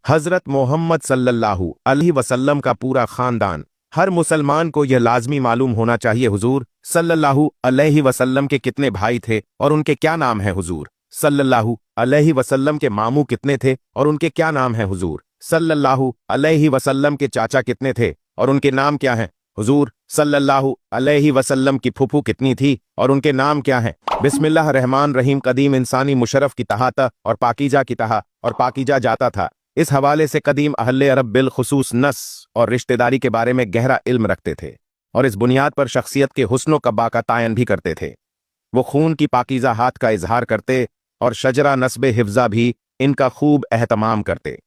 हज़रत मोहम्मद सल्लल्लाहु अलैहि वसल्लम का पूरा खानदान, हर मुसलमान को यह लाजमी मालूम होना चाहिए हुजूर सल्लल्लाहु अलैहि वसल्लम के कितने भाई थे और उनके क्या नाम है। हुजूर सल्लल्लाहु अलैहि वसल्लम के मामू कितने थे और उनके क्या नाम है। हुजूर सल्लल्लाहु अलैहि वसल्लम के चाचा कितने थे और उनके नाम क्या हैं। हुजूर सल्लल्लाहु अलैहि वसल्लम की फूफू कितनी थी और उनके नाम क्या हैं। बिस्मिल्लाह रहमान रहीम। कदीम इंसानी मुशर्रफ की तहाता और पाकीजा की तहा और पाकीजा जाता था। इस हवाले से कदीम अहले अरब बिलखुसूस नस और रिश्तेदारी के बारे में गहरा इल्म रखते थे और इस बुनियाद पर शख्सियत के हुस्न कब्बा का तायन भी करते थे। वो खून की पाकीजा हाथ का इजहार करते और शजरा नस्बे हिफ्जा भी इनका खूब एहतमाम करते।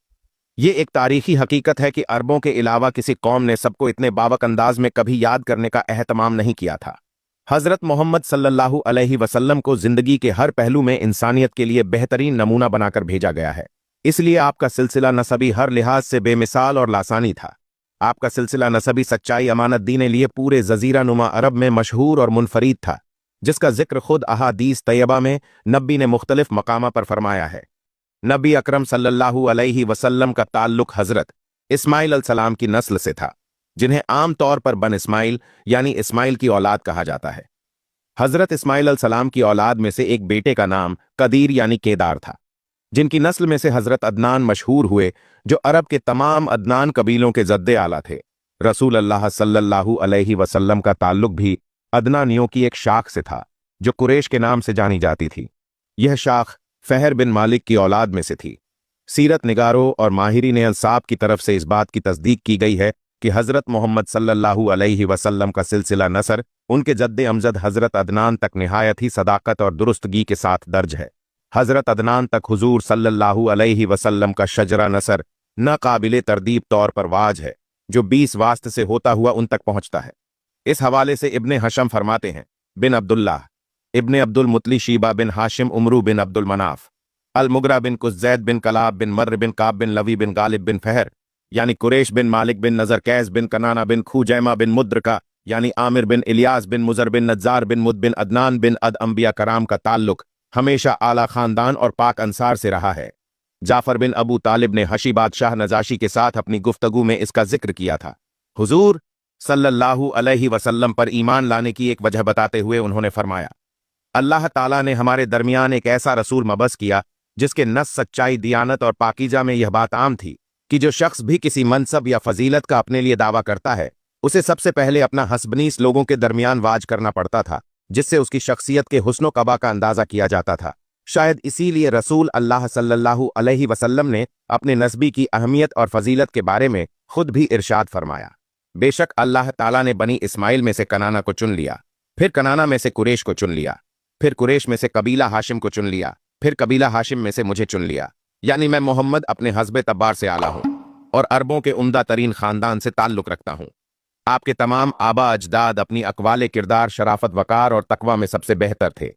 ये एक तारीखी हकीकत है कि अरबों के अलावा किसी कौम ने सबको इतने बावक अंदाज में कभी याद करने का एहतमाम नहीं किया था। हज़रत मोहम्मद सल्लल्लाहु अलैहि वसल्लम को जिंदगी के हर पहलू में इंसानियत के लिए बेहतरीन नमूना बनाकर भेजा गया है, इसलिए आपका सिलसिला नसबी हर लिहाज से बेमिसाल और लासानी था। आपका सिलसिला नसबी सच्चाई अमानत दीने लिए पूरे जजीरा नुमा अरब में मशहूर और मुनफरीद था, जिसका जिक्र खुद अहादीस तैयबा में नबी ने मुख्तलिफ मकामा पर फरमाया है। नबी अकरम सल्लल्लाहु अलैहि वसल्लम का ताल्लुक हजरत इस्माइल अलैहिस्सलाम की नस्ल से था, जिन्हें आम तौर पर बन इस्माइल यानी इस्माइल की औलाद कहा जाता है। हजरत इस्माइल अलैहिस्सलाम की औलाद में से एक बेटे का नाम कदीर यानी केदार था, जिनकी नस्ल में से हजरत अदनान मशहूर हुए, जो अरब के तमाम अदनान कबीलों के जद्दे आला थे। रसूल अल्लाह सल्लल्लाहु अलैहि वसल्लम का ताल्लुक भी अदनानियों की एक शाख से था, जो कुरैश के नाम से जानी जाती थी। यह शाख फहर बिन मालिक की औलाद में से थी। सीरत निगारों और माहिरीन अंसाब की तरफ से इस बात की तस्दीक की गई है कि हजरत मोहम्मद सल्लल्लाहु अलैहि वसल्लम का सिलसिला नसर उनके जद्दे अमजद हजरत अदनान तक निहायत ही सदाकत और दुरुस्तगी के साथ दर्ज है। हजरत अदनान तक हुजूर सल्लल्लाहु अलैहि वसल्लम का शजरा नसर न काबिले तरदीब तौर पर वाज है, जो 20 वास्त से होता हुआ उन तक पहुंचता है। इस हवाले से इब्ने हशम फरमाते हैं, बिन अब्दुल्लाह इब्ने अब्दुल मुतली शीबा बिन हाशिम उमरू बिन अब्दुल मनाफ अल-मुगरा बिन कुज़ैद बिन कलाब बिन मर्र बिन काब बिन लवी बिन गालिब बिन फहर यानी कुरैश बिन मालिक बिन नजर कैस बिन कनाना बिन खुजैमा बिन मुद्रका यानी आमिर बिन इलियास बिन मुजर बिन नज्जार बिन मुद बिन अदनान बिन अद अंबिया कराम का ताल्लुक हमेशा आला खानदान और पाक अंसार से रहा है। जाफर बिन अबू तालिब ने हशी बादशाह नजाशी के साथ अपनी गुफ्तगू में इसका जिक्र किया था। हुजूर सल्लल्लाहु अलैहि वसल्लम पर ईमान लाने की एक वजह बताते हुए उन्होंने फरमाया, अल्लाह ताला ने हमारे दरमियान एक ऐसा रसूल मबस किया जिसके नस सच्चाई दियानत और पाकीजा में यह बात आम थी कि जो शख्स भी किसी मनसब या फजीलत का अपने लिए दावा करता है, उसे सबसे पहले अपना हस्बनीस लोगों के दरमियान वाज करना पड़ता था, जिससे उसकी शख्सियत के हुस्न कबा का अंदाजा किया जाता था। शायद इसीलिए रसूल अल्लाह सल्लल्लाहु अलैहि वसल्लम ने अपने नस्बी की अहमियत और फजीलत के बारे में खुद भी इरशाद फरमाया, बेशक अल्लाह ताला ने बनी इस्माइल में से कनाना को चुन लिया, फिर कनाना में से कुरैश को चुन लिया, फिर कुरैश में से कबीला हाशिम को चुन लिया, फिर कबीला हाशिम में से मुझे चुन लिया, यानी मैं मोहम्मद अपने हस्बे तब्बार से आला हूं और अरबों के उम्दा तरीन खानदान से ताल्लुक रखता हूं। आपके तमाम आबा अजदाद अपनी अकवाले किरदार, शराफत, वकार और तकवा में सबसे बेहतर थे।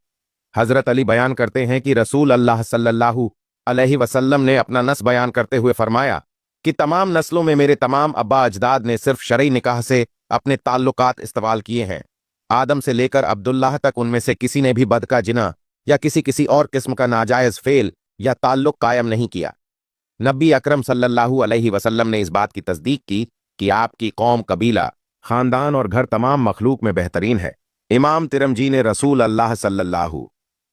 हजरत अली बयान करते हैं कि रसूल अल्लाह सल्लल्लाहु अलैहि वसल्लम ने अपना नस्ल बयान करते हुए फरमाया कि तमाम नस्लों में मेरे तमाम अब्बा अजदाद ने सिर्फ शरई निकाह से अपने ताल्लुकात इस्तेमाल किए हैं। आदम से लेकर अब्दुल्लाह तक उनमें से किसी ने भी बद का जिना या किसी और किस्म का नाजायज फेल या ताल्लुक कायम नहीं किया। नबी अकरम सल्लल्लाहु अलैहि वसल्लम ने इस बात की तस्दीक की कि आपकी कौम, कबीला, खानदान और घर तमाम मखलूक में बेहतरीन है। इमाम तिरमजी ने रसूल अल्लाह सल्लल्लाहु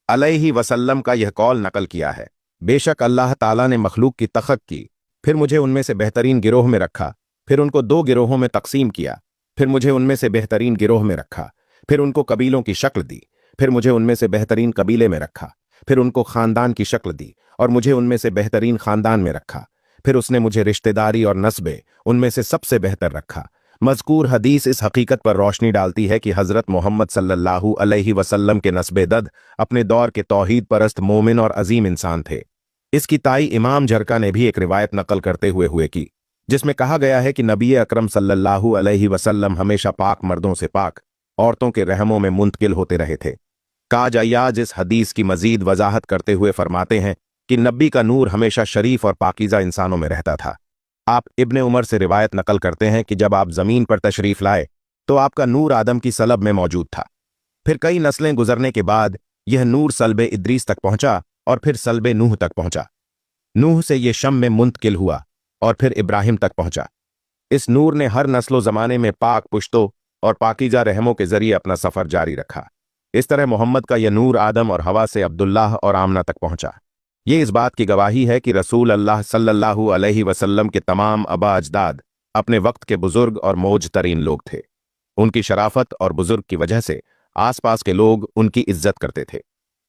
अलैहि वसल्लम का यह कौल नकल किया है, बेशक अल्लाह ताला ने मखलूक की तखक की, फिर मुझे उनमें से बेहतरीन गिरोह में रखा, फिर उनको 2 गिरोहों में तकसीम किया, फिर मुझे उनमें से बेहतरीन गिरोह में रखा, फिर उनको कबीलों की शक्ल दी, फिर मुझे उनमें से बेहतरीन कबीले में रखा, फिर उनको खानदान की शक्ल दी और मुझे उनमें से बेहतरीन खानदान में रखा, फिर उसने मुझे रिश्तेदारी और नस्बे उनमें से सबसे बेहतर रखा। मज़कूर हदीस इस हकीकत पर रोशनी डालती है कि हज़रत मोहम्मद सल्लल्लाहु अलैहि वसल्लम के नस्बे दद अपने दौर के तौहीद परस्त, मोमिन और अजीम इंसान थे। इसकी ताई इमाम जरका ने भी एक रिवायत नकल करते हुए की, जिसमें कहा गया है कि नबी अकरम सल्लल्लाहु अलैहि वसल्लम हमेशा पाक मर्दों से पाक औरतों के रहमों में मुंतकिल होते रहे थे। काज अय्याज इस हदीस की मजीद वजाहत करते हुए फरमाते हैं कि नबी का नूर हमेशा शरीफ और पाकीज़ा इंसानों में रहता था। आप इब्ने उमर से रिवायत नकल करते हैं कि जब आप जमीन पर तशरीफ लाए तो आपका नूर आदम की सलब में मौजूद था। फिर कई नस्लें गुजरने के बाद यह नूर सल्बे इद्रीस तक पहुंचा और फिर सल्बे नूह तक पहुंचा। नूह से यह शम में मुंतकिल हुआ, और फिर इब्राहिम तक पहुंचा। इस नूर ने हर नस्लो ज़माने में पाक पुश्तों और पाकीज़ा रहमों के जरिए अपना सफ़र जारी रखा। इस तरह मोहम्मद का यह नूर आदम और हवा से अब्दुल्लाह और आमना तक पहुंचा। ये इस बात की गवाही है कि रसूल अल्लाह सल्लल्लाहु अलैहि वसल्लम के तमाम आबा अजदाद अपने वक्त के बुजुर्ग और मौज तरीन लोग थे। उनकी शराफत और बुजुर्ग की वजह से आसपास के लोग उनकी इज्जत करते थे।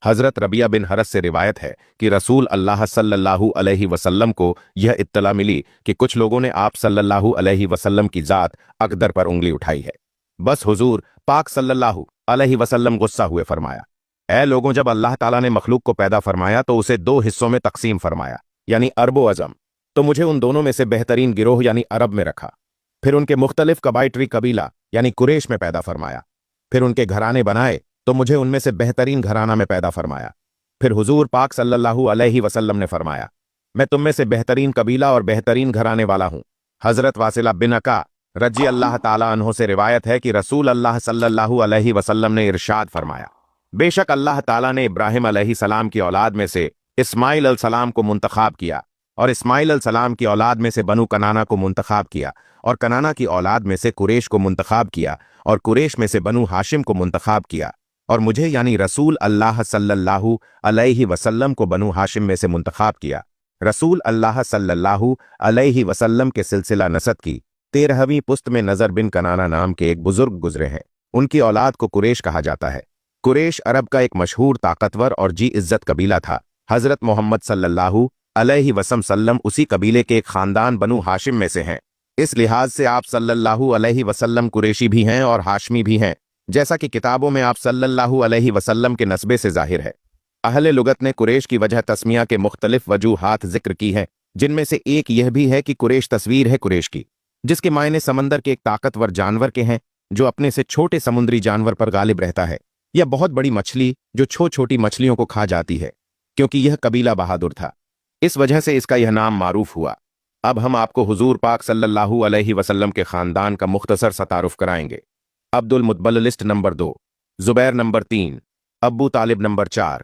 हजरत रबिया बिन हरस से रिवायत है कि रसूल अल्लाह सल्लल्लाहु अलैहि वसल्लम को यह इत्तला मिली कि कुछ लोगों ने आप सल्लल्लाहु अलैहि वसल्लम की जात अकदर पर उंगली उठाई है। बस हुजूर पाक सल्लल्लाहु अलैहि वसल्लम गुस्सा हुए फरमाया, ऐ लोगों, जब अल्लाह ताला ने मखलूक को पैदा फरमाया तो उसे दो हिस्सों में तकसीम फरमाया, यानी अरब व अजम, तो मुझे उन दोनों में से बेहतरीन गिरोह यानी अरब में रखा। फिर उनके मुख्तलिफ कबाइटरी कबीला यानी कुरैश में पैदा फरमाया। फिर उनके घराने बनाए तो मुझे उनमें से बेहतरीन घराना में पैदा फरमाया। फिर हुजूर पाक सल्लल्लाहु अलैहि वसल्लम ने फरमाया, मैं तुम में से बेहतरीन कबीला और बेहतरीन घराने वाला हूं। हजरत वासिला बिन अका रजी अल्लाह ताला अन्हो से रिवायत है कि रसूल अल्लाह सल्लल्लाहु अलैहि वसल्लम ने इरशाद फरमाया, बेशक अल्लाह ताला ने इब्राहिम अलैहिस्सलाम की औलाद में से इस्माइल अलैहिस्सलाम को मुंतखाब किया और इस्माइल अलैहिस्सलाम की औलाद में से बनु कनाना को मुंतखाब किया और कनाना की औलाद में से कुरैश को मुंतखाब किया और कुरैश में से बनु हाशिम को मुंतखाब किया और मुझे यानी रसूल अल्लाह सल्लल्लाहु अलैहि वसल्लम को बनु हाशिम में से मुंतखाब किया। रसूल अल्लाह सल्लल्लाहु अलैहि वसल्लम के सिलसिला नसब की 13वीं पुस्त में नजर बिन कनाना नाम के एक बुजुर्ग गुजरे हैं। उनकी औलाद को कुरैश कहा जाता है। कुरैश अरब का एक मशहूर ताकतवर और जी इज्जत कबीला था। हजरत मोहम्मद सल्लल्लाहु अलैहि वसल्लम उसी कबीले के एक खानदान बनु हाशिम में से हैं। इस लिहाज से आप सल्लल्लाहु अलैहि वसल्लम कुरैशी भी हैं और हाशमी भी हैं, जैसा कि किताबों में आप सल्लल्लाहु अलैहि वसल्लम के नस्बे से जाहिर है। अहले लुगत ने कुरैश की वजह तस्मिया के मुख्तलिफ वजूहात जिक्र की हैं, जिनमें से एक यह भी है कि कुरैश तस्वीर है कुरैश की, जिसके मायने समंदर के एक ताकतवर जानवर के हैं जो अपने से छोटे समुद्री जानवर पर गालिब रहता है, या बहुत बड़ी मछली जो छोटी मछलियों को खा जाती है, क्योंकि यह कबीला बहादुर था। इस वजह से इसका यह नाम मारूफ हुआ। अब हम आपको हुजूर पाक सल्लल्लाहु अलैहि वसल्लम के खानदान का मुख्तसर सा तारुफ कराएंगे। Abdul Muttalib list number 2, Zubair number 3, Abu तालिब नंबर 4,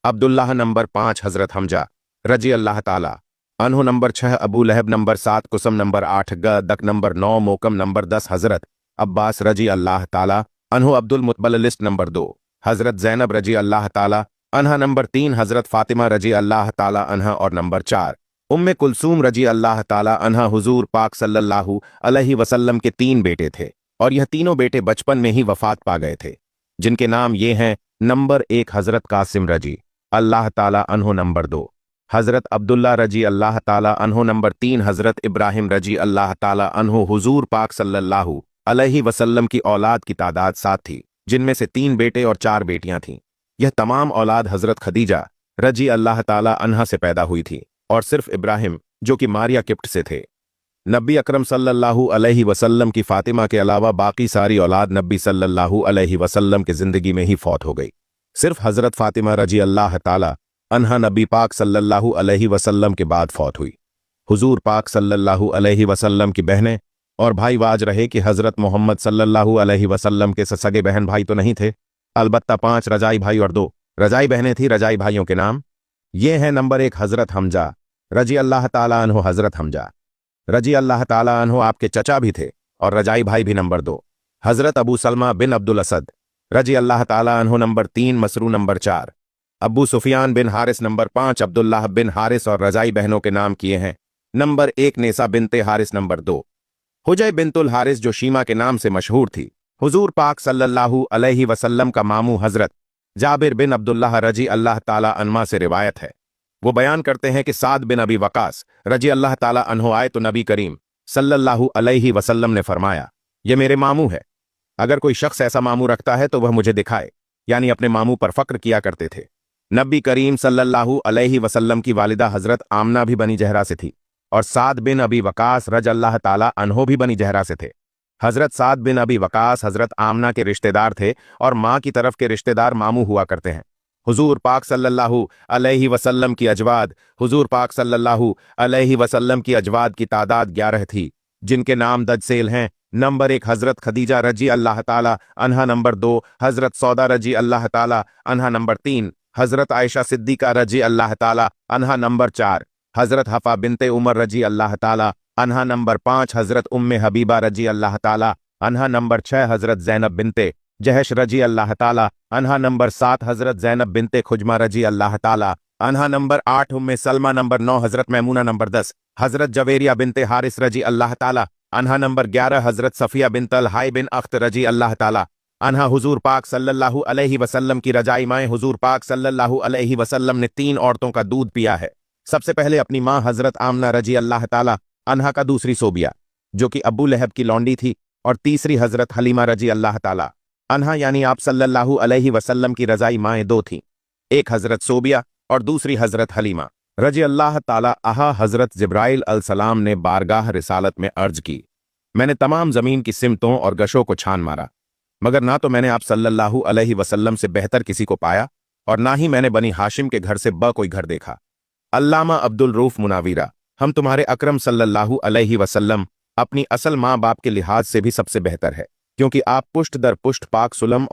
अब्दुल्लाह नंबर 5, हजरत हमजा रजी अल्लाह ताला अन्हु number 6, Abu Lahab number 7, Qusam number 8, Ghaidaq number 9, Muqawwam number 10, Hazrat Abbas रजी अल्लाह ताला अन्हु। अब्दुल मुतबल लिस्ट नंबर 2, हजरत जैनब रजी अल्लाह ताला अन्हा नंबर 3, हजरत फातिमा रजी अल्लाह ताला अन्हा और नंबर 4 उम्मे कुलसूम रजी अल्लाह ताला अन्हा। हुजूर पाक सल्लल्लाहु अलैहि वसल्लम के 3 बेटे थे और यह तीनों बेटे बचपन में ही वफात पा गए थे, जिनके नाम ये हैं। नंबर 1 हजरत कासिम रजी अल्लाह ताला अन्हो, नंबर 2 हजरत अब्दुल्ला रजी अल्लाह ताला अन्हो, नंबर 3 हजरत इब्राहिम रजी अल्लाह ताला अन्हो। हुजूर पाक सल्लल्लाहु अलैहि वसल्लम की औलाद की तादाद 7 थी, जिनमें से 3 बेटे और 4 बेटियां थीं। यह तमाम औलाद हजरत खदीजा रजी अल्लाह ताला अन्हा से पैदा हुई थी और सिर्फ इब्राहिम जो कि मारिया किप्ट से थे। नबी अकरम सल्लल्लाहु अलैहि वसल्लम की फातिमा के अलावा बाकी सारी औलाद नबी सल्लल्लाहु अलैहि वसल्लम के जिंदगी में ही फौत हो गई। सिर्फ हजरत फातिमा रजी अल्लाह ताला अन्हा नबी पाक सल्लल्लाहु अलैहि वसल्लम के बाद फौत हुई। हुजूर पाक सल्लल्लाहु अलैहि वसल्लम की बहनें और भाई वाज रहे कि हजरत मोहम्मद सल्लल्लाहु अलैहि वसल्लम के सगे बहन भाई तो नहीं थे, अलबत्ता 5 रजाई भाई और 2 रजाई बहनें थी। रजाई भाइयों के नाम ये हैं। नंबर 1 हजरत हमजा रजी अल्लाह ताला अन्हो। हजरत हमजा रजी अल्लाह ताला अन्हो आपके चचा भी थे और रजाई भाई भी। नंबर 2 हजरत अबू सलमा बिन अब्दुल असद रजी अल्लाह ताला अन्हो। नंबर 3 मसरू। नंबर 4 अबू सुफियान बिन हारिस। नंबर 5 अब्दुल्लाह बिन हारिस और रजाई बहनों के नाम किए हैं। नंबर 1 नेसा बिनते हारिस। नंबर 2 हुजै बिनतुल हारिस जो शीमा के नाम से मशहूर थी। हुजूर पाक सल्लल्लाहु अलैहि वसल्लम का मामू हजरत जाबिर बिन अब्दुल्लाह रजी अल्लाह ताला अन्मा से रिवायत है। वो बयान करते हैं कि साद बिन अबी वकास रजी अल्लाह ताला अन्हो आए तो नबी करीम सल्लल्लाहु अलैहि वसल्लम ने फरमाया, ये मेरे मामू है, अगर कोई शख्स ऐसा मामू रखता है तो वह मुझे दिखाए, यानी अपने मामू पर फक्र किया करते थे। नबी करीम सल्लल्लाहु अलैहि वसल्लम की वालिदा हजरत आमना भी बनी जहरा से थी और साद बिन अबी वकास रज अल्लाह ताला अन्हो भी बनी जहरा से थे। हजरत साद बिन अबी वकास हजरत आमना के रिश्तेदार थे और माँ की तरफ के रिश्तेदार मामू हुआ करते हैं। हुजूर पाक सल्लल्लाहु अलैहि वसल्लम की अजवाद हुजूर पाक सल्लल्लाहु अलैहि वसल्लम की अजवाद की तादाद 11 थी, जिनके नाम दजसेल हैं। नंबर 1 हजरत खदीजा रजी अल्लाह ताला अन्हा। नंबर 2 हजरत सौदा रजी अल्लाह ताला अन्हा। नंबर 3 हजरत आयशा सिद्दीका रजी अल्लाह ताला अन्हा। नंबर 4 हजरत हफा बिनते उमर रजी अल्लाह ताला अन्हा। नंबर 5 हजरत उम्मे हबीबा रजी अल्लाह ताला अन्हा। नंबर 6 हजरत जैनब बिनते जहश रजी अल्लाह ताला अन्हा। नंबर 7 हजरत जैनब बिनते खुजमा रजी अल्लाह ताला अन्हा। नंबर 8 उम्मे सलमा। नंबर 9 हजरत मैमूना। नंबर 10 हजरत जवेरिया बिनते हारिस रजी अल्लाह ताला अन्हा। नंबर 11 हजरत सफिया बिन तलहाई बिन अख्त रजी अल्लाह ताला अन्हा। हुजूर पाक सल्लल्लाहु अलैहि वसल्लम की रजाई माएँ। हुजूर पाक सल्लल्लाहु अलैहि वसल्लम ने 3 औरतों का दूध पिया है। सबसे पहले अपनी माँ हजरत आमना रजी अल्लाह ताला अन्हा का, दूसरी सोबिया जो कि अब्बू लहब की लौंडी थी, और तीसरी हजरत हलीमा रजी अल्लाह ताला अन्हा। यानी आप सल्लल्लाहु अलैहि वसल्लम की रजाई माएँ 2 थीं, एक हजरत सोबिया और दूसरी हजरत हलीमा रजी अल्लाह ताला अहा। हजरत जिब्राइल अलसलाम ने बारगाह रिसालत में अर्ज की, मैंने तमाम जमीन की सिमतों और गशों को छान मारा, मगर ना तो मैंने आप सल्लल्लाहु अलैहि वसल्लम से बेहतर किसी को पाया, और ना ही मैंने बनी हाशिम के घर से कोई घर देखा। अल्लामा अब्दुल रऊफ मुनावीरा, हम तुम्हारे अकरम सल्लल्लाहु अलैहि वसल्लम अपनी असल माँ बाप के लिहाज से भी सबसे बेहतर है, क्योंकि आप पुश्त दर पुश्त पाक सुलम